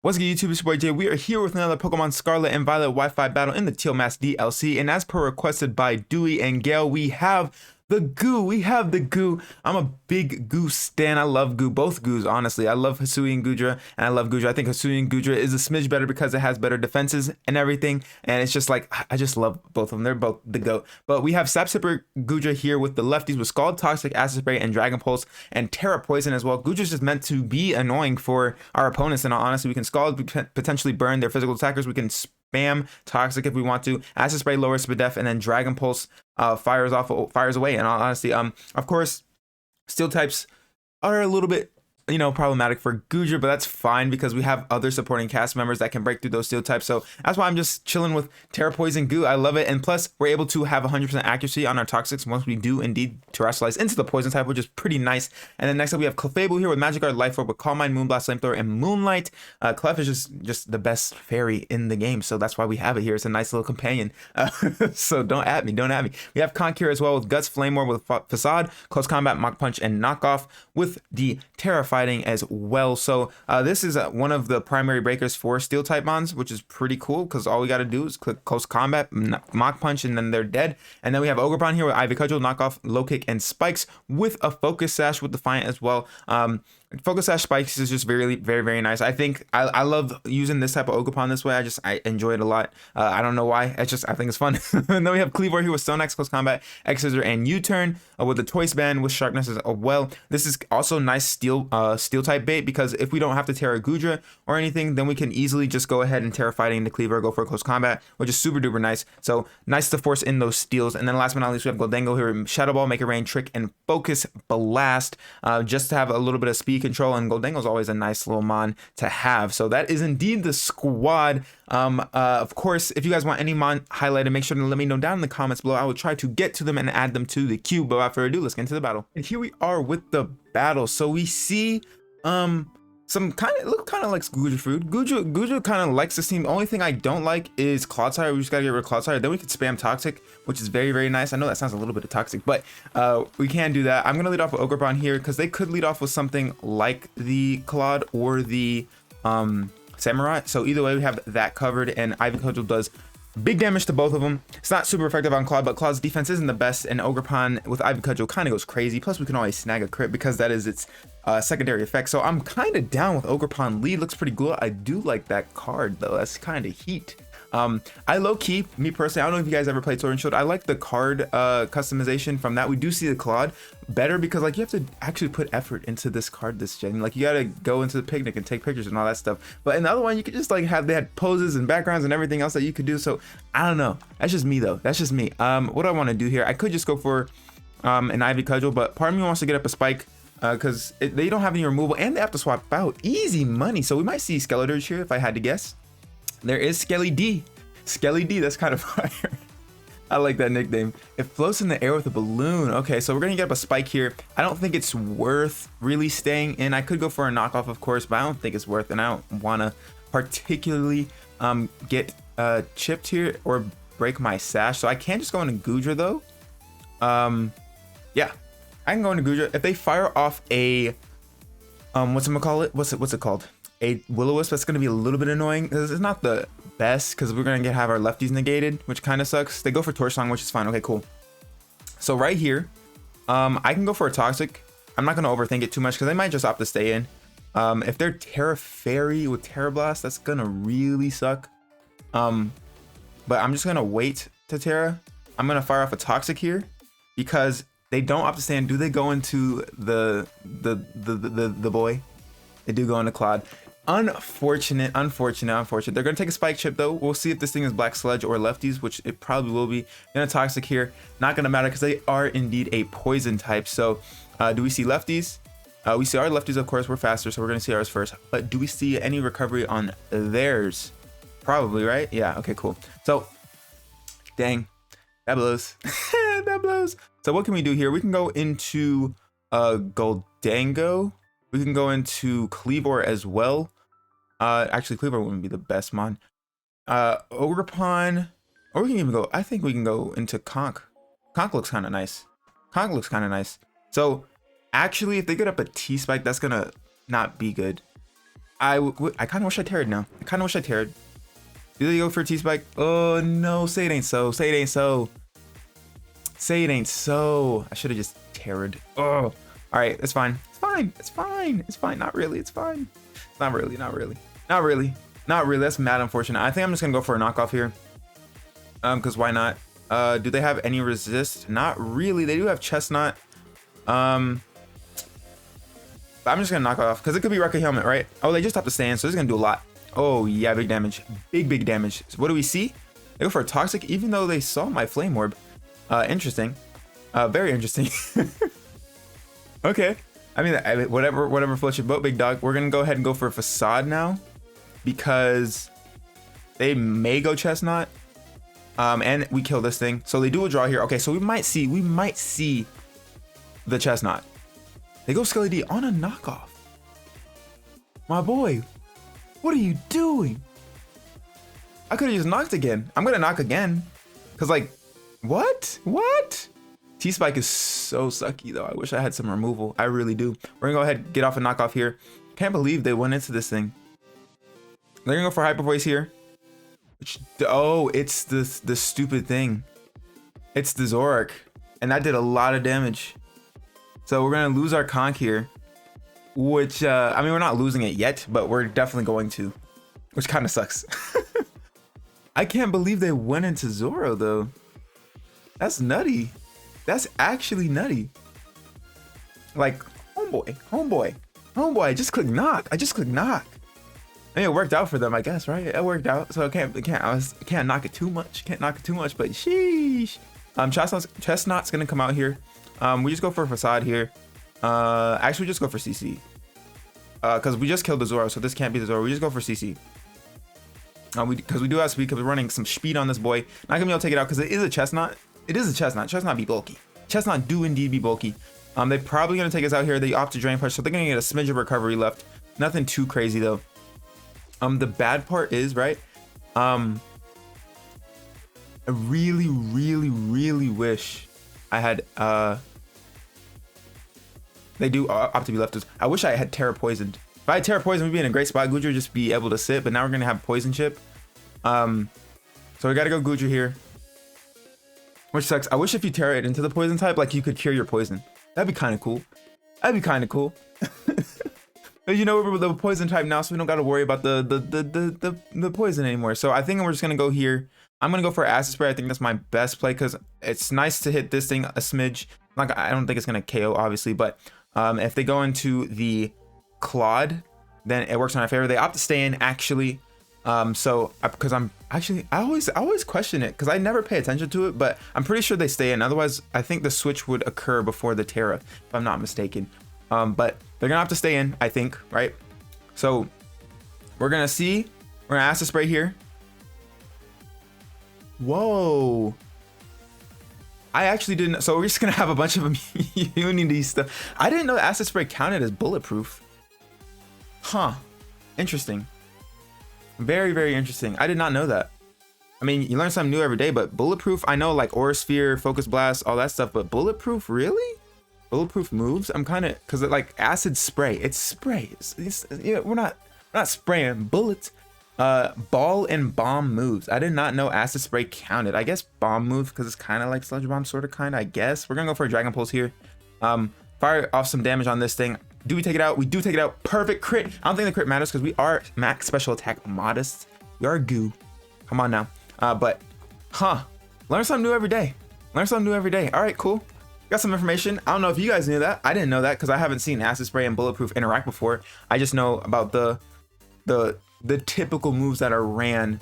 What's good, YouTube? It's your boy Jay. We are here with another Pokemon Scarlet and Violet Wi-Fi battle in the Teal Mask DLC. And as per requested by Dewey and Gale, we have the goo. I'm a big goo stan. I love goo. Both goos, honestly. I love Hisui and Goodra, and I love Goodra. I think Hisui and Goodra is a smidge better because it has better defenses and everything. And it's just like, I just love both of them. They're both the GOAT. But we have Sapsipper Goodra here with the lefties with Scald, Toxic, Acid Spray, and Dragon Pulse, and Terra Poison as well. Goodra's just meant to be annoying for our opponents. And honestly, we can Scald, we can potentially burn their physical attackers. We can spam Toxic if we want to. Acid Spray lowers Spadef, and then Dragon Pulse fires away. And honestly, of course, steel types are a little bit problematic for Goodra, but that's fine because we have other supporting cast members that can break through those steel types. So that's why I'm just chilling with Terra Poison Goo. I love it. And plus, we're able to have 100% accuracy on our Toxics once we do indeed terrestrialize into the poison type, which is pretty nice. And then next up, we have Clefable here with Magic Guard, Life Orb, with Calm Mind, Moonblast, Flamethrower, and Moonlight. Clef is just the best fairy in the game, so that's why we have it here. It's a nice little companion. So don't at me. We have Conk here as well with Guts, Flame Orb, with Facade, Close Combat, Mach Punch, and Knockoff with the Terrified as well. So this is one of the primary breakers for steel type mons, which is pretty cool because all we got to do is click Close Combat, Mach Punch, and then they're dead. And then we have Ogerpon here with Ivy Cudgel, Knockoff, Low Kick, and Spikes with a Focus Sash with Defiant as well. Focus Sash Spikes is just very nice. I think I love using this type of Ogerpon this way. I enjoy it a lot. I don't know why. I think it's fun. And then we have Cleavor here with Stone Axe, Close Combat, X Scissor, and U-Turn with the Toy Band with Sharpness as well. This is also nice steel type bait because if we don't have to Terra Goodra or anything, then we can easily just go ahead and Terra Fighting the Cleavor, go for a Close Combat, which is super duper nice. So nice to force in those steals. And then last but not least, we have Goldengo here with Shadow Ball, Make It Rain, Trick, and Focus Blast, just to have a little bit of speed control. And Goldengo is always a nice little mon to have. So that is indeed the squad. Of course, if you guys want any mon highlighted, make sure to let me know down in the comments below. I will try to get to them and add them to the queue. But without further ado, let's get into the battle. And here we are with the battle. So we see some look kind of like Goodra food. Goodra kind of likes this team. The only thing I don't like is Clodsire. We just gotta get rid of Clodsire. Then we could spam Toxic, which is very nice. I know that sounds a little bit of toxic, but we can do that. I'm gonna lead off with Ogerpon here because they could lead off with something like the Claude or the Samurai. So either way, we have that covered, and Ivy Cudgel does big damage to both of them. It's not super effective on Claude, but Claude's defense isn't the best, and Ogerpon with Ivy Cudgel kind of goes crazy. Plus, we can always snag a crit because that is its secondary effect. So I'm kind of down with Ogerpon lead. Looks pretty cool. I do like that card though. That's kind of heat. I low-key, me personally, I don't know if you guys ever played Sword and Shield. I like the card customization from that. We do see the Claude better because like you have to actually put effort into this card this gen. Like you gotta go into the picnic and take pictures and all that they could just like they had poses and backgrounds and everything else that you could do. So I don't know. That's just me though. That's just me. What do I want to do here? I could just go for an Ivy Cudgel, but part of me wants to get up a Spike because they don't have any removal and they have to swap out. Easy money. So we might see Skeletor's here if I had to guess. There is Skelly D. That's kind of fire. I like that nickname. It floats in the air with a balloon. Okay, so we're gonna get up a Spike here. I don't think it's worth really staying in. I could go for a knockoff, of course, but I don't think it's worth, and I don't wanna particularly get chipped here or break my sash. So I can't just go into Goodra though. Yeah, I can go into Goodra. If they fire off a what's it called? A Will-O-Wisp, that's going to be a little bit annoying. It's not the best because we're going to have our lefties negated, which kind of sucks. They go for Torch Song, which is fine. Okay, cool. So right here, I can go for a Toxic. I'm not going to overthink it too much because they might just opt to stay in. If they're Terra Fairy with Terra Blast, that's going to really suck. But I'm just going to wait to Terra. I'm going to fire off a Toxic here because they don't opt to stay in. Do they go into the boy? They do go into Claude. Unfortunate. They're gonna take a Spike Chip though. We'll see if this thing is Black Sludge or lefties, which it probably will be. Then a Toxic here, not gonna matter because they are indeed a poison type. So do we see lefties? We see our lefties, of course. We're faster, so we're gonna see ours first. But do we see any recovery on theirs? Probably, right? Yeah, okay, cool. So dang, that blows. That blows. So what can we do here? We can go into Goldango. We can go into Cleavor as well. Actually, Cleavor wouldn't be the best mon. Ogerpon, or we can even go, I think we can go into Conk. Conk looks kind of nice. So actually, if they get up a T-Spike, that's gonna not be good. I kind of wish I tarried now. I kind of wish I tarried. Do they go for a T-Spike? Oh no, say it ain't so. Say it ain't so. Say it ain't so. I should have just tarried. Oh, all right, it's fine. It's fine. It's fine. It's fine. Not really. It's fine. Not really. Not really. Not really. Not really. That's mad unfortunate. I think I'm just gonna go for a knockoff here. Because why not? Do they have any resist? Not really. They do have chestnut. But I'm just gonna knock off because it could be Rocket Helmet, right? Oh, they just have to stand, so it's gonna do a lot. Oh yeah, big damage. Big damage. So what do we see? They go for a toxic, even though they saw my flame orb. Interesting. Very interesting. Okay. I mean, whatever floats your boat, big dog. We're gonna go ahead and go for a facade now because they may go chestnut. And we kill this thing. So they do a draw here. Okay, so we might see the chestnut. They go Skelly D on a knockoff. My boy, what are you doing? I could have just knocked again. I'm gonna knock again. Cause like, what? T-Spike is so sucky though. I wish I had some removal. I really do. We're gonna go ahead and get off a knockoff here. Can't believe they went into this thing. They're gonna go for Hyper Voice here. Oh, it's the stupid thing. It's the Zoroark, and that did a lot of damage. So we're gonna lose our conch here, which I mean, we're not losing it yet, but we're definitely going to, which kind of sucks. I can't believe they went into Zoro though. That's nutty. That's actually nutty. Like, homeboy. I just clicked knock. I mean, it worked out for them, I guess, right? It worked out, so I can't knock it too much. But sheesh. Chestnut's gonna come out here. We just go for a facade here. Actually, we just go for CC. Because we just killed the Zoro, so this can't be the Zoro. We just go for CC. Because we do have speed, because we're running some speed on this boy. Not gonna be able to take it out because it is a chestnut. Chestnut be bulky. Chestnut do indeed be bulky. They're probably gonna take us out here. They opt to drain punch, so they're gonna get a smidge of recovery left. Nothing too crazy though. The bad part is, right, I really wish I had, they do opt to be left. I wish I had Terra Poisoned. If I had Terra Poisoned, we'd be in a great spot. Goodra would just be able to sit, but now we're going to have Poison Chip. So we got to go Goodra here, which sucks. I wish if you Terra it into the Poison type, like you could cure your Poison. That'd be kind of cool. You know, we're the poison type now, so we don't got to worry about the poison anymore. So I think we're just gonna go here. I'm gonna go for Acid Spray. I think that's my best play because it's nice to hit this thing a smidge. Like, I don't think it's gonna KO obviously, but if they go into the Claude, then it works in our favor. They opt to stay in actually. So because I always question it because I never pay attention to it, but I'm pretty sure they stay in. Otherwise, I think the switch would occur before the Terra, if I'm not mistaken. But they're gonna have to stay in, I think, right? So we're gonna Acid Spray here. Whoa. I actually didn't, so we're just gonna have a bunch of immunity stuff. I didn't know Acid Spray counted as bulletproof. Huh, interesting. Very interesting. I did not know that. I mean, you learn something new every day, but bulletproof, I know like Aura Sphere, Focus Blast, all that stuff, but bulletproof, really? Bulletproof moves? I'm kind of, because like Acid Spray, it's spray. You know, we're not spraying bullets. Ball and bomb moves. I did not know Acid Spray counted. I guess bomb moves because it's kind of like Sludge Bomb, sort of, I guess. We're gonna go for a Dragon Pulse here. Fire off some damage on this thing. Do we take it out? We do take it out. Perfect crit. I don't think the crit matters because we are max special attack modest. We are goo. Come on now. But learn something new every day. All right, cool. Got some information. I don't know if you guys knew that. I didn't know that because I haven't seen Acid Spray and Bulletproof interact before. I just know about the typical moves that are ran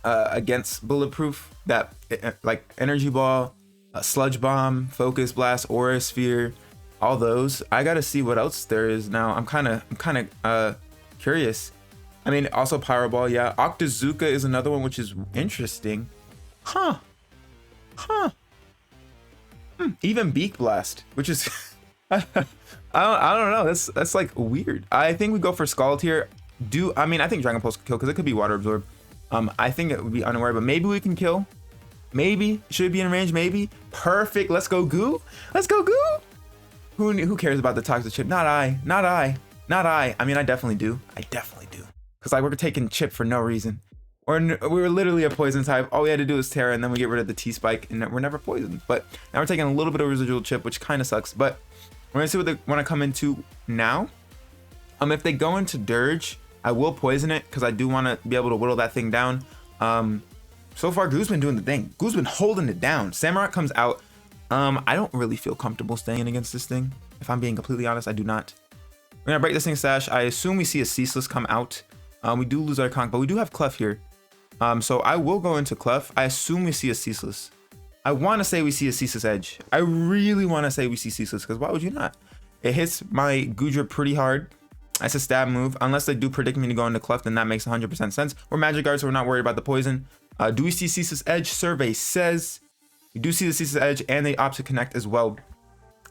against Bulletproof, that like Energy Ball, Sludge Bomb, Focus Blast, Aura Sphere, all those. I gotta see what else there is now. I'm kind of curious. I mean, also Pyro Ball, yeah. Octazooka is another one, which is interesting. Even Beak Blast, which is I don't know. That's like weird. I think we go for Scald here. I mean, I think Dragon Pulse could kill because it could be Water Absorb. I think it would be unaware, but maybe we can kill. Maybe should be in range. Maybe perfect. Let's go Goo. Who cares about the toxic chip? Not I. Not I mean, I definitely do. I definitely do. Because like we're taking chip for no reason. Or we were literally a poison type. All we had to do was Terra, and then we get rid of the T-Spike, and we're never poisoned. But now we're taking a little bit of residual chip, which kind of sucks. But we're going to see what they want to come into now. If they go into Dirge, I will poison it because I do want to be able to whittle that thing down. So far, Goo's been doing the thing. Goo's been holding it down. Samurott comes out. I don't really feel comfortable staying against this thing. If I'm being completely honest, I do not. We're going to break this thing's stash. I assume we see a Ceaseless come out. We do lose our conch, but we do have Clef here. So I will go into Clef. I assume we see a Ceaseless. I want to say we see a Ceaseless Edge. I really want to say we see Ceaseless, because why would you not? It hits my Goodra pretty hard. That's a stab move. Unless they do predict me to go into Clef, then that makes 100% sense. We're Magic Guard, so we're not worried about the poison. Do we see Ceaseless Edge? Survey says we do see the Ceaseless Edge, and they opt to connect as well.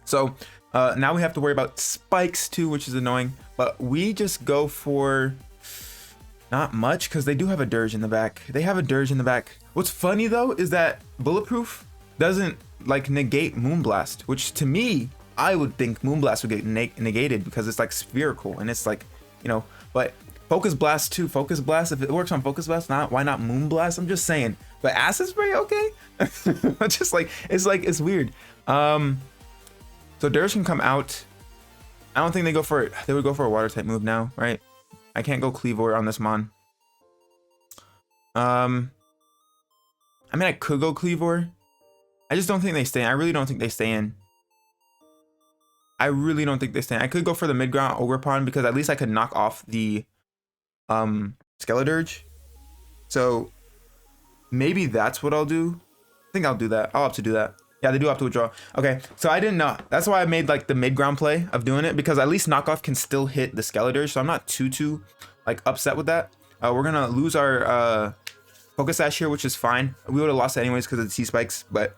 So now we have to worry about spikes too, which is annoying. But we just go for not much because they do have a Dirge in the back. They have a Dirge in the back. What's funny though is that Bulletproof doesn't like negate Moonblast, which to me, I would think Moonblast would get negated because it's like spherical and it's like, you know, but Focus Blast too. Focus Blast, if it works on Focus Blast, why not Moonblast? I'm just saying. But Acid Spray, okay. Just like it's weird. So Dirge can come out. I don't think they go for it. They would go for a water type move now, right? I can't go Cleavor on this Mon. I mean, I could go Cleavor. I just don't think they stay in. I really don't think they stay in. I really don't think they stay in. I could go for the mid-ground Ogerpon because at least I could knock off the Skeledirge. So maybe that's what I'll do. I think I'll do that. I'll opt to do that. Yeah, they do have to withdraw. Okay, so I didn't know. That's why I made like the mid-ground play of doing it, because at least knockoff can still hit the Skeledirge, so I'm not too like upset with that. We're gonna lose our Focus Sash here, which is fine. We would have lost anyways because of the T-Spikes, but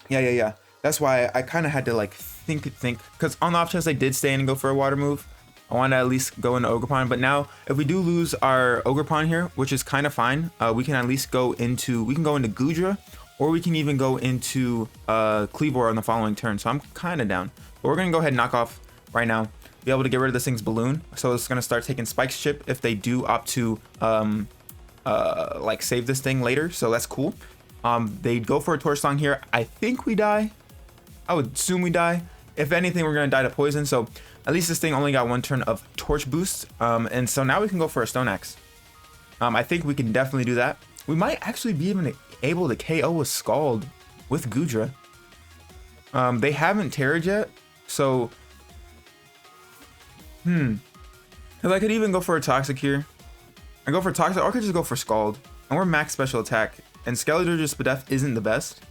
yeah. That's why I kind of had to like think, because on the off chance I did stay in and go for a water move, I want to at least go into Ogerpon. But now if we do lose our Ogerpon here, which is kind of fine, we can at least go into Goodra. Or we can even go into Cleavor on the following turn. So I'm kind of down. But we're going to go ahead and knock off right now. Be able to get rid of this thing's balloon. So it's going to start taking Spike's chip if they do opt to like save this thing later. So that's cool. They go for a Torch Song here. I think we die. I would assume we die. If anything, we're going to die to poison. So at least this thing only got one turn of Torch Boost. And so now we can go for a Stone Axe. I think we can definitely do that. We might actually be able to KO a Scald with Goodra. They haven't Terra'd yet, so because I could even go for a Toxic here. I go for Toxic, or I could just go for Scald, and we're max special attack, and Skeledirge's Spadef isn't the best.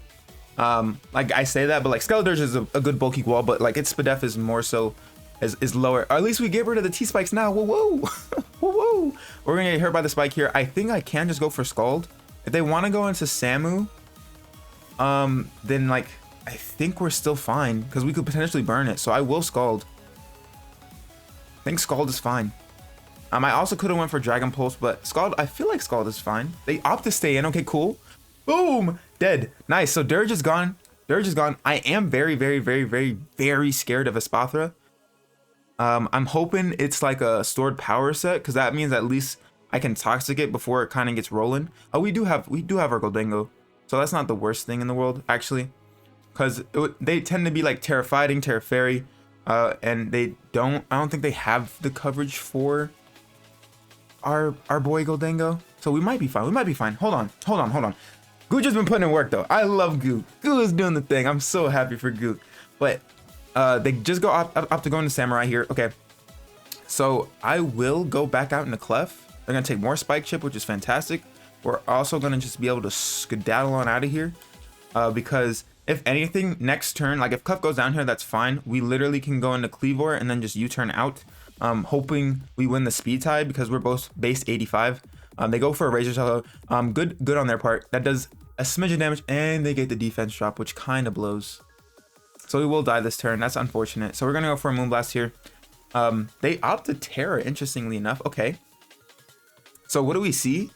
Like I say that, but like Skeledirge is a good bulky wall, but like its Spadef is more so is lower. Or at least we get rid of the T-Spikes now. Whoa. Whoa. We're gonna get hurt by the Spike here. I think I can just go for Scald. If they want to go into Samu, then like I think we're still fine because we could potentially burn it. So I will Scald. I think Scald is fine. I also could have went for Dragon Pulse, but Scald, I feel like Scald is fine. They opt to stay in. Okay, cool. Boom, dead. Nice. So Dirge is gone. Dirge is gone. I am very scared of Espathra. I'm hoping it's like a stored power set, because that means at least I can Toxic it before it kind of gets rolling. Oh, we do have our Goldengo, so that's not the worst thing in the world actually, because they tend to be like Terra Fighting, Terra Fairy, and I don't think they have the coverage for our boy Goldengo. So we might be fine. Hold on. Goo just been putting in work though. I love Goo. Goo is doing the thing. I'm so happy for Goo. But they just go up to go into Samurai here. Okay, so I will go back out into Clef. They're gonna take more Spike Chip, which is fantastic. We're also gonna just be able to skedaddle on out of here, because if anything, next turn, like if Clef goes down here, that's fine. We literally can go into Cleavor and then just U-turn out, hoping we win the speed tie because we're both base 85. They go for a Razor Shell. Good on their part. That does a smidge of damage, and they get the defense drop, which kind of blows. So we will die this turn. That's unfortunate. So we're gonna go for a Moonblast here. They opt to Terra, interestingly enough. Okay. So what do we see?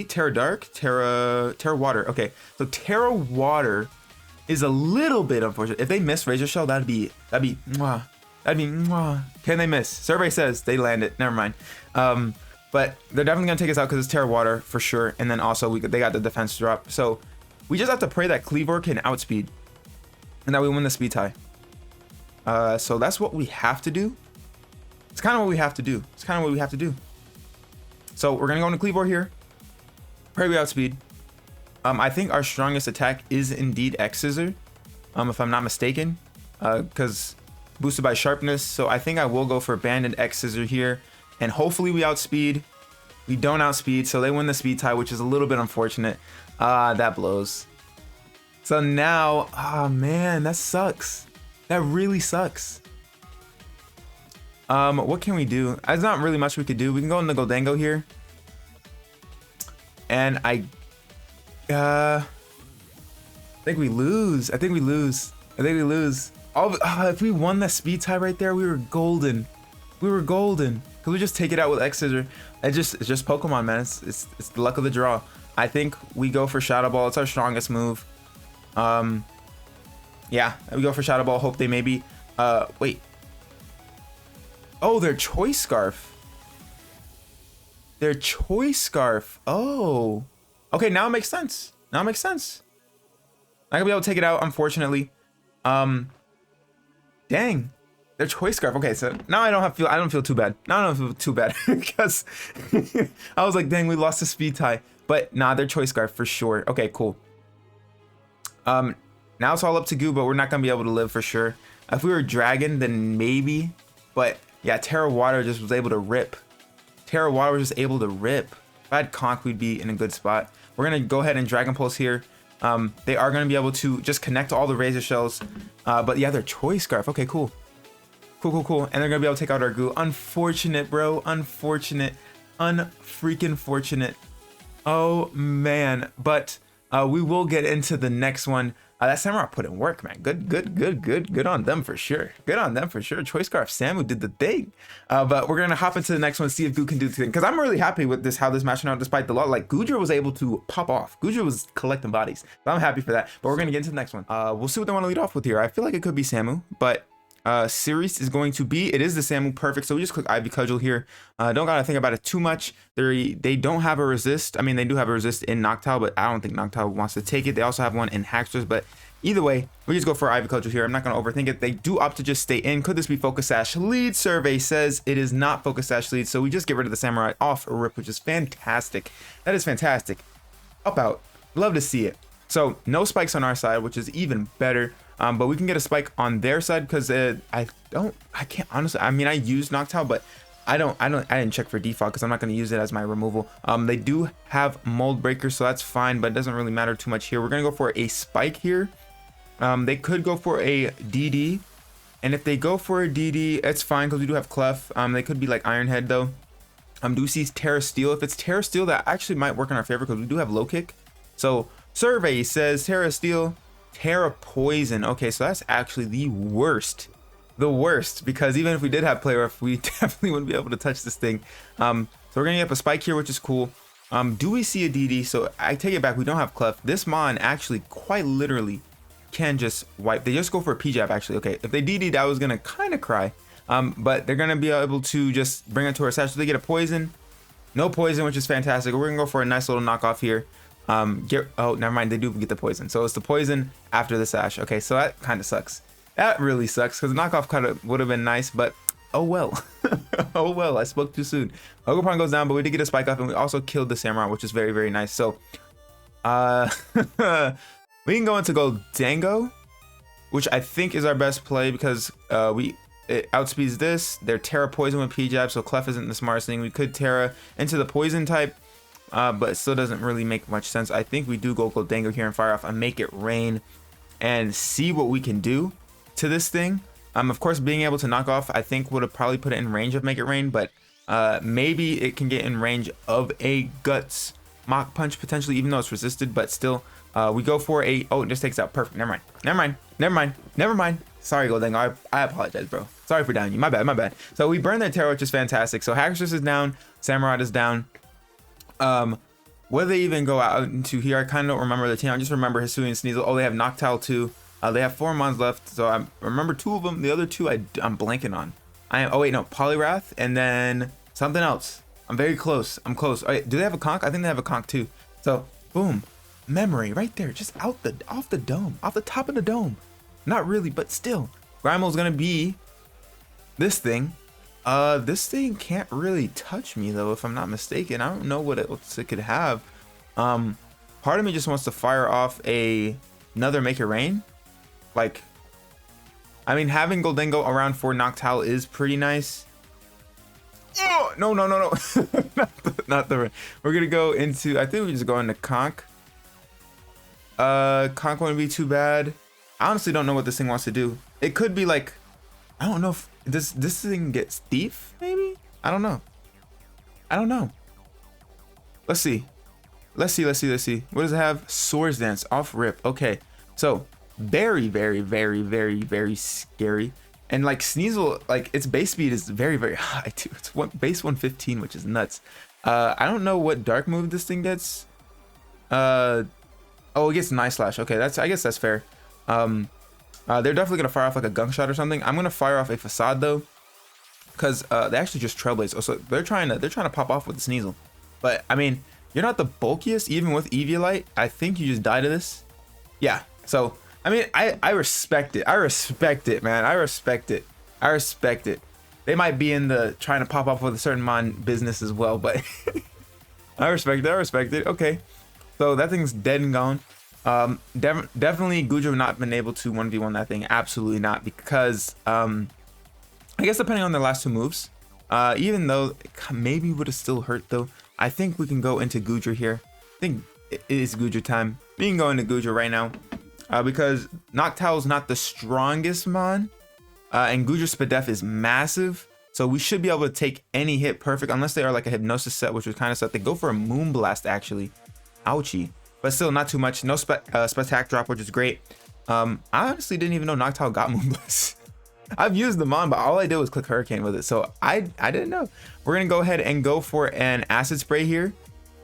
Terra Dark, Terra Water. Okay, so Terra Water is a little bit unfortunate. If they miss Razor Shell, that'd be mwah. That'd be mwah. Can they miss? Survey says they land it. Never mind. But they're definitely gonna take us out because it's Terra Water for sure. And then also they got the defense drop. So we just have to pray that Cleavor can outspeed and that we win the speed tie. So that's what we have to do. It's kind of what we have to do. It's kind of what we have to do. So we're gonna go into Cleavor here. Pray we outspeed. I think our strongest attack is indeed X Scissor, if I'm not mistaken, because boosted by sharpness. So I think I will go for Abandoned X Scissor here, and hopefully we outspeed. We don't outspeed, so they win the speed tie, which is a little bit unfortunate. That blows. So now, oh man, that sucks. That really sucks. What can we do? There's not really much we could do. We can go into Goldango here. And I think we lose. I think we lose. If we won that speed tie right there, we were golden. We were golden. Cause we just take it out with X Scissor. It's just Pokemon, man. It's the luck of the draw. I think we go for Shadow Ball. It's our strongest move. Yeah, we go for Shadow Ball. Hope they maybe wait. Oh, their Choice Scarf. Their Choice Scarf. Oh. Okay, now it makes sense. Now it makes sense. Not gonna be able to take it out, unfortunately. Dang. Their Choice Scarf. Okay, so now I don't feel too bad. Now I don't feel too bad because I was like, dang, we lost the speed tie. But nah, their Choice Scarf for sure. Okay, cool. Now it's all up to Goo, but we're not gonna be able to live for sure. If we were Dragon, then maybe. But yeah, Terra Water just was able to rip. Terra Water was just able to rip. If I had Conch, we'd be in a good spot. We're gonna go ahead and Dragon Pulse here. They are gonna be able to just connect all the Razor Shells. But yeah, their Choice Scarf. Okay, cool. Cool. And they're gonna be able to take out our Goo. Unfortunate, bro. Unfortunate. Unfreaking fortunate. Oh man. But we will get into the next one. That Samurai put in work, man. Good on them for sure. Good on them for sure. Choice Scarf Samu did the thing. But we're gonna hop into the next one, see if Goo can do the thing. Because I'm really happy with this, how this match turned out, despite the lot. Like Goodra was able to pop off. Goodra was collecting bodies. So I'm happy for that. But we're gonna get into the next one. We'll see what they want to lead off with here. I feel like it could be Samu, but series is going to be, it is the Samu, perfect. So we just click Ivy Cudgel here. Don't gotta think about it too much. They don't have a resist. I mean, they do have a resist in Noctowl, but I don't think Noctowl wants to take it. They also have one in HAXED, but either way, we just go for Ivy Cudgel here. I'm not gonna overthink it. They do opt to just stay in. Could this be Focus Sash lead? Survey says it is not Focus Sash lead, so we just get rid of the Samurai off a rip, which is fantastic. That is fantastic. Up out. Love to see it. So no spikes on our side, which is even better. But we can get a spike on their side because I can't honestly. I mean, I used Noctowl, but I didn't check for default because I'm not going to use it as my removal. They do have Mold Breaker, so that's fine, but it doesn't really matter too much here. We're going to go for a spike here. They could go for a DD, and if they go for a DD, it's fine because we do have Clef. They could be like Iron Head though. Do see Terra Steel. If it's Terra Steel, that actually might work in our favor because we do have Low Kick. So survey says Terra Steel, Terra Poison. Okay, so that's actually the worst. The worst, because even if we did have Play Rough, we definitely wouldn't be able to touch this thing. So we're gonna get up a spike here, which is cool. Do we see a DD? So I take it back, we don't have Clef. This Mon actually quite literally can just wipe. They just go for a P-Jab actually. Okay, if they DD'd, I was gonna kind of cry. But they're gonna be able to just bring it to our sash. So they get a poison, no poison, which is fantastic. We're gonna go for a nice little knockoff here. Oh, never mind, they do get the poison. So it's the poison after the sash. Okay, so that kind of sucks. That really sucks because the knockoff kind of would have been nice, but oh well. Oh well, I spoke too soon. Ogerpon goes down, but we did get a spike up and we also killed the Samurai, which is very, very nice. So we can go into Goldango, which I think is our best play because it outspeeds this. They're Terra Poison with P-Jab, so Clef isn't the smartest thing. We could Terra into the poison type, but it still doesn't really make much sense. I think we do go Goldango here and fire off and Make It Rain and see what we can do to this thing. Of course, being able to knock off, I think would have probably put it in range of Make It Rain, but maybe it can get in range of a Guts Mach Punch potentially, even though it's resisted, but still, we go for a, oh, it just takes out, perfect, never mind. Sorry, Goldango, I apologize, bro. Sorry for downing you, my bad. So we burn their Terror, which is fantastic. So HAXED is down, Samurai is down. Whether they even go out into here, I kind of don't remember the team. I just remember Hisui and Sneasel. Oh, they have Noctowl too. They have 4 mons left, so I remember 2 of them. The other 2 I'm blanking on. Oh wait, no, Poliwrath and then something else. I'm very close. I'm close. All right, do they have a conch? I think they have a conch too. So boom, memory right there, just off the dome, off the top of the dome. Not really, but still. Grimal's gonna be this thing. This thing can't really touch me though, if I'm not mistaken. I don't know what else it could have. Part of me just wants to fire off another Make It Rain. Like, I mean, having Goldengo around for Noctowl is pretty nice. Oh, no. not the rain. We're gonna go into, I think we just go into Conch. Conch wouldn't be too bad. I honestly don't know what this thing wants to do. It could be like, I don't know if this thing gets Thief, maybe? I don't know. Let's see. What does it have? Swords Dance off rip. Okay, so very scary. And like Sneasel, like its base speed is very high too. It's base 115, which is nuts. I don't know what dark move this thing gets. Oh, it gets Night Slash. Okay, I guess that's fair. They're definitely gonna fire off like a gunk shot or something. I'm gonna fire off a Facade though, because they actually just Trailblaze. Oh, so they're trying to pop off with the Sneasel. But I mean, you're not the bulkiest, even with Eviolite. I think you just die to this. Yeah. So I mean, I respect it. I respect it, man. I respect it. They might be in the trying to pop off with a certain mon business as well, but I respect it. Okay. So that thing's dead and gone. Definitely Goodra have not been able to 1v1 that thing. Absolutely not, because I guess depending on their last 2 moves, even though it maybe would have still hurt though, I think we can go into Goodra here. I think it is Goodra time. We can go into Goodra right now, because Noctowl's not the strongest mon, and Goodra's Spadef is massive, so we should be able to take any hit perfect, unless they are like a Hypnosis set, which was kind of set. They go for a Moonblast actually. Ouchie. But still not too much. No Spectac drop, which is great. I honestly didn't even know Noctowl got Moonblast. I've used them on, but all I did was click Hurricane with it, so I didn't know. We're gonna go ahead and go for an Acid Spray here.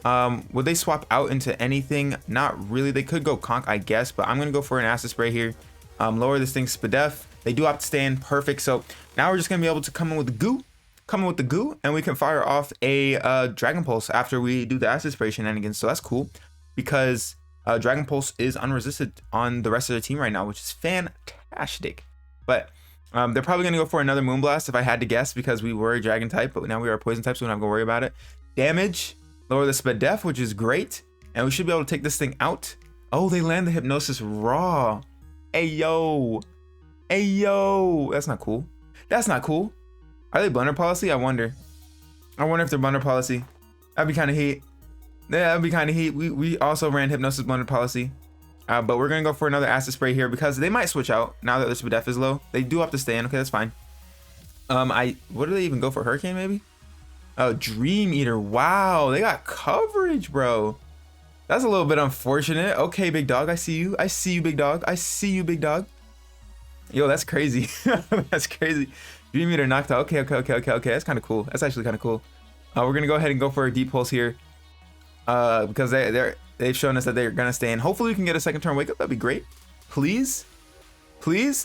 Would they swap out into anything? Not really. They could go Conch, I guess, but I'm gonna go for an Acid Spray here. Lower this thing's Spadef. They do have to stay in perfect, so now we're just gonna be able to come in with the goo, and we can fire off a Dragon Pulse after we do the Acid Spray shenanigans. So that's cool, because Dragon Pulse is unresisted on the rest of the team right now, which is fantastic. But they're probably gonna go for another Moonblast if I had to guess, because we were a Dragon type, but now we are a Poison type, so we don't have to worry about it. Damage, lower the Spadef, which is great, and we should be able to take this thing out. Oh, they land the Hypnosis raw. Hey yo, that's not cool. Are they Blunder Policy? I wonder if they're Blunder Policy. That'd be kind of heat. Yeah, that'd be kind of heat. We also ran Hypnosis Blunder Policy, but we're gonna go for another Acid Spray here, because they might switch out now that their Spadef is low. They do have to stay in. Okay, that's fine. What do they even go for? Hurricane maybe? Oh, Dream Eater. Wow, they got coverage, bro. That's a little bit unfortunate. Okay, big dog, I see you, big dog. Yo, that's crazy. That's crazy. Dream Eater Noctowl. Okay. That's kind of cool. That's actually kind of cool. We're gonna go ahead and go for a Deep Pulse here, because they've shown us that they're gonna stay in. Hopefully we can get a second turn wake up. That'd be great. Please.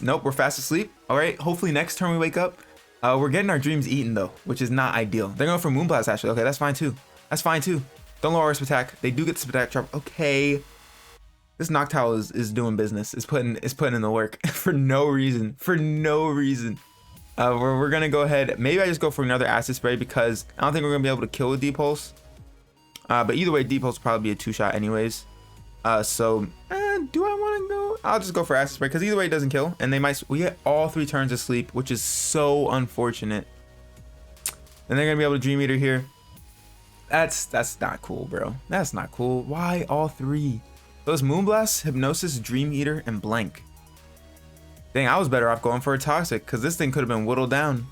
Nope, we're fast asleep. All right, hopefully next turn we wake up. We're getting our dreams eaten though, which is not ideal. They're going for Moonblast actually. Okay, that's fine too. Don't lower our attack. They do get the attack drop. Okay, this Noctowl is doing business. It's putting in the work for no reason. We're gonna go ahead. Maybe I just go for another Acid Spray, because I don't think we're gonna be able to kill with Deep Pulse. But either way, Deep Pulse will probably be a 2-shot anyways. Do I want to go? I'll just go for Acid Spray, because either way it doesn't kill, and we get all 3 turns of sleep, which is so unfortunate. And they're gonna be able to Dream Eater here. That's not cool, bro. That's not cool. Why all 3? Those Moonblast, Hypnosis, Dream Eater, and Blank. Dang, I was better off going for a Toxic, because this thing could have been whittled down.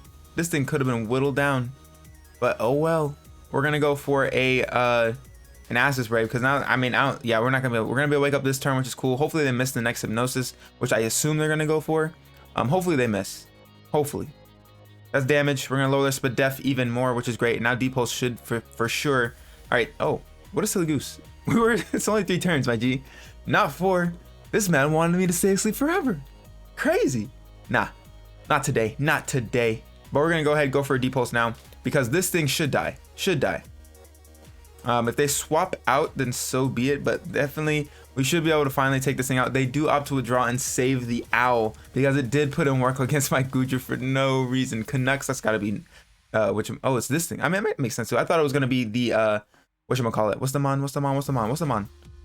But oh well. We're gonna go for an Acid Spray, because now, I mean, we're not gonna be able, we're gonna be able to wake up this turn, which is cool. Hopefully they miss the next Hypnosis, which I assume they're gonna go for. Hopefully they miss. Hopefully. That's damage. We're gonna lower their Spadef even more, which is great. And now Deep Pulse should for sure. All right. Oh, what a silly goose. It's only 3 turns, my G. Not 4. This man wanted me to stay asleep forever. Crazy. Nah, not today, not today. But we're gonna go ahead and go for a D-pulse now because this thing should die, if they swap out, then so be it, but definitely we should be able to finally take this thing out. They do opt to withdraw and save the owl because it did put in work against my Goodra for no reason. Canucks, that's gotta be, oh, it's this thing. I mean, it makes sense too. I thought it was gonna be the, whatchamacallit? What's the mon?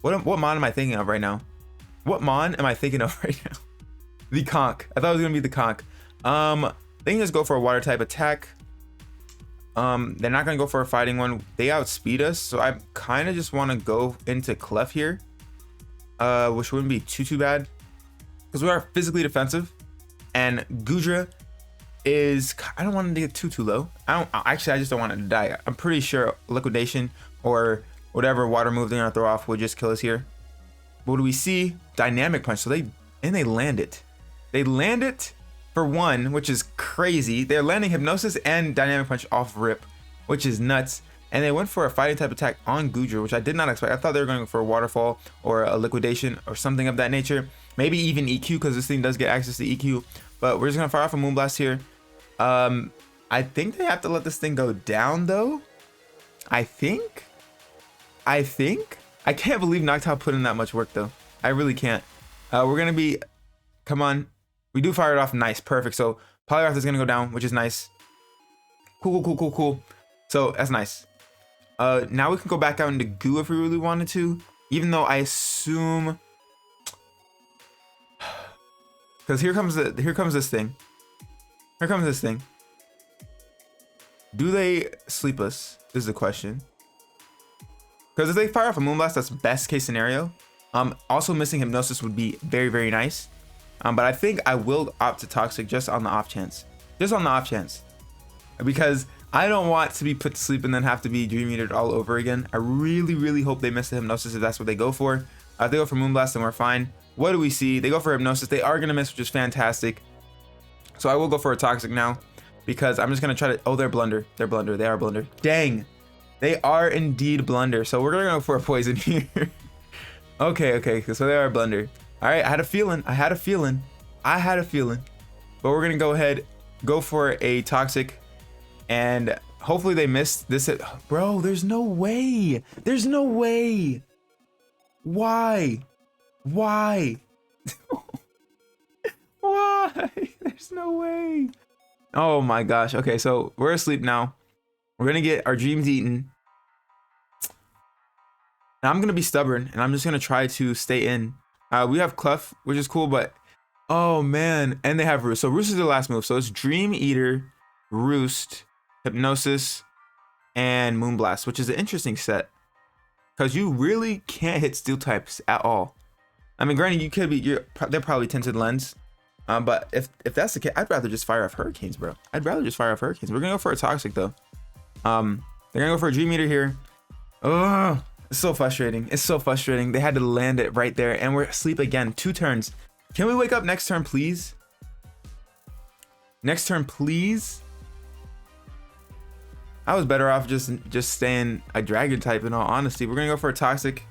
What mon am I thinking of right now? What mon am I thinking of right now? The conch. I thought it was gonna be the conch. They can just go for a water type attack. They're not gonna go for a fighting one. They outspeed us, so I kind of just want to go into Clef here, which wouldn't be too bad because we are physically defensive, and Goodra is, I don't want it to get too low. I just don't want it to die. I'm pretty sure liquidation or whatever water move they're gonna throw off will just kill us here. What do we see? Dynamic punch. So they land it. They land it for one, which is crazy. They're landing hypnosis and dynamic punch off rip, which is nuts. And they went for a fighting type attack on Goodra, which I did not expect. I thought they were going for a waterfall or a liquidation or something of that nature. Maybe even EQ, because this thing does get access to EQ. But we're just gonna fire off a Moonblast here. I think they have to let this thing go down though. I think. I can't believe Noctowl put in that much work though. I really can't. We're gonna be, come on. We do fire it off, nice, perfect. So Poliwrath is gonna go down, which is nice. Cool. So that's nice. Now we can go back out into goo if we really wanted to, even though I assume, because here comes this thing. Do they sleep us is the question. Because if they fire off a Moonblast, that's best case scenario. Also missing Hypnosis would be very nice. But I think I will opt to Toxic just on the off chance. Because I don't want to be put to sleep and then have to be Dream Eatered all over again. I really hope they miss the Hypnosis if that's what they go for. If they go for Moonblast, then we're fine. What do we see? They go for Hypnosis. They are going to miss, which is fantastic. So I will go for a Toxic now because I'm just going to try to... Oh, they're Blunder. They are Blunder. Dang. They are indeed Blunder. So we're going to go for a Poison here. Okay. So they are Blunder. All right, I had a feeling. But we're gonna go ahead, go for a Toxic, and hopefully they missed this. Bro, there's no way. Why? Why? There's no way. Oh my gosh. Okay, so we're asleep now. We're gonna get our dreams eaten. Now I'm gonna be stubborn, and I'm just gonna try to stay in. We have Clef, which is cool, but oh man, and they have Roost. So Roost is the last move. So it's Dream Eater, Roost, Hypnosis, and Moonblast, which is an interesting set because you really can't hit Steel types at all. I mean, granted, you could be. They're probably Tinted Lens, but if that's the case, I'd rather just fire off Hurricanes, bro. We're gonna go for a Toxic though. They're gonna go for a Dream Eater here. Oh. It's so frustrating. They had to land it right there, and we're asleep again. 2 turns. Can we wake up next turn, please? I was better off just staying a Dragon type in all honesty. We're gonna go for a Toxic.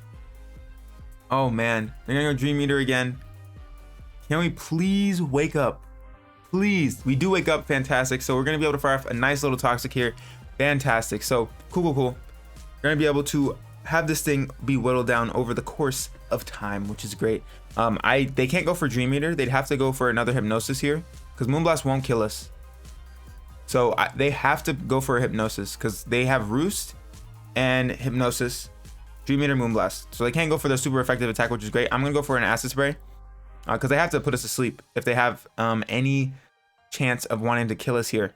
Oh man, they're gonna go Dream Eater again. Can we please wake up? Please. We do wake up, fantastic. So we're gonna be able to fire off a nice little Toxic here. Fantastic. So cool. We're gonna be able to have this thing be whittled down over the course of time, which is great. They can't go for Dream Eater. They'd have to go for another Hypnosis here because Moonblast won't kill us. So they have to go for a Hypnosis because they have Roost and Hypnosis, Dream Eater, Moonblast. So they can't go for their super effective attack, which is great. I'm gonna go for an Acid Spray because they have to put us to sleep if they have any chance of wanting to kill us here.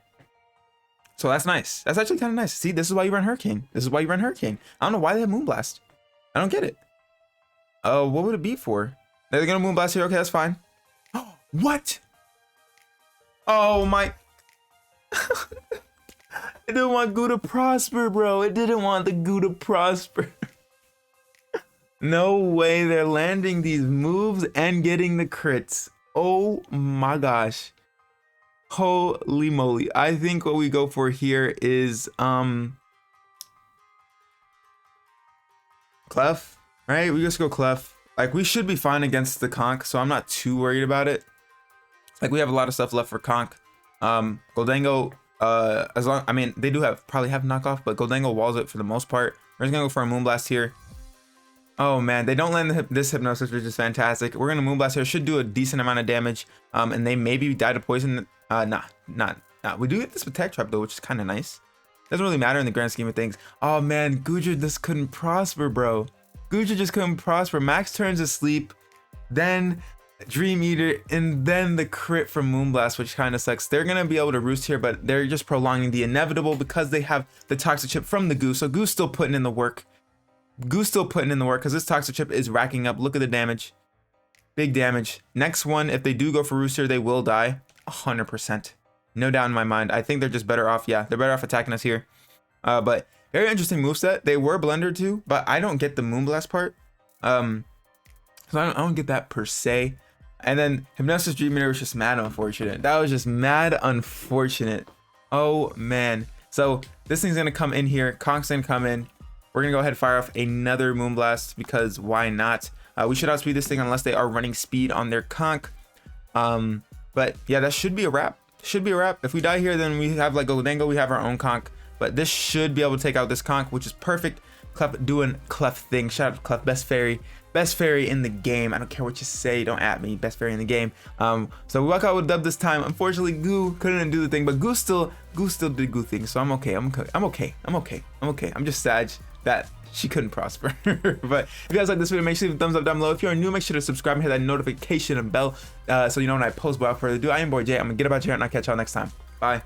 So that's nice. That's actually kind of nice. See, this is why you run Hurricane. I don't know why they have Moonblast. I don't get it. What would it be for? They're gonna Moonblast here. Okay, that's fine. What? Oh my. It didn't want Goo to prosper, bro. It didn't want the Goo to prosper. No way they're landing these moves and getting the crits. Oh my gosh. Holy moly. I think what we go for here is Clef, right? We just go Clef. Like, we should be fine against the conch, so I'm not too worried about it. Like, we have a lot of stuff left for conch. Goldango, as long, I mean, they do probably have knockoff, but Goldango walls it for the most part. We're just gonna go for a Moonblast here. Oh man, they don't land this Hypnosis, which is fantastic. We're gonna Moonblast here. Should do a decent amount of damage. And they maybe die to poison. Nah. We do get this with Tech Trap though, which is kind of nice. Doesn't really matter in the grand scheme of things. Oh man, Goodra just couldn't prosper, bro. Goodra just couldn't prosper. Max turns asleep, then Dream Eater, and then the crit from Moonblast, which kind of sucks. They're gonna be able to roost here, but they're just prolonging the inevitable because they have the Toxic Chip from the Goo. So Goo's still putting in the work. Goo's still putting in the work because this Toxic Chip is racking up. Look at the damage. Big damage. Next one, if they do go for Rooster, they will die. 100%. No doubt in my mind. I think they're just better off. Yeah, they're better off attacking us here. But very interesting moveset. They were Blender too, but I don't get the Moonblast part. So I don't get that per se. And then Hypnosis Dream Eater was just mad unfortunate. That was just mad unfortunate. Oh man. So this thing's gonna come in here. Conch's gonna come in. We're gonna go ahead and fire off another Moonblast because why not? We should outspeed this thing unless they are running speed on their conch. But yeah, that should be a wrap. Should be a wrap. If we die here, then we have like Goldango, we have our own conch. But this should be able to take out this conch, which is perfect. Clef doing Clef thing. Shout out to Clef, best fairy in the game. I don't care what you say, don't at me, best fairy in the game. So we walk out with dub this time. Unfortunately, Goo couldn't do the thing, but Goo still did Goo things. So I'm okay. I'm just sad that she couldn't prosper. But if you guys like this video, make sure to leave a thumbs up down below. If you're new, make sure to subscribe and hit that notification and bell so you know when I post. Without further ado, I am Boy Jay. I'm gonna get about here and I'll catch y'all next time. Bye.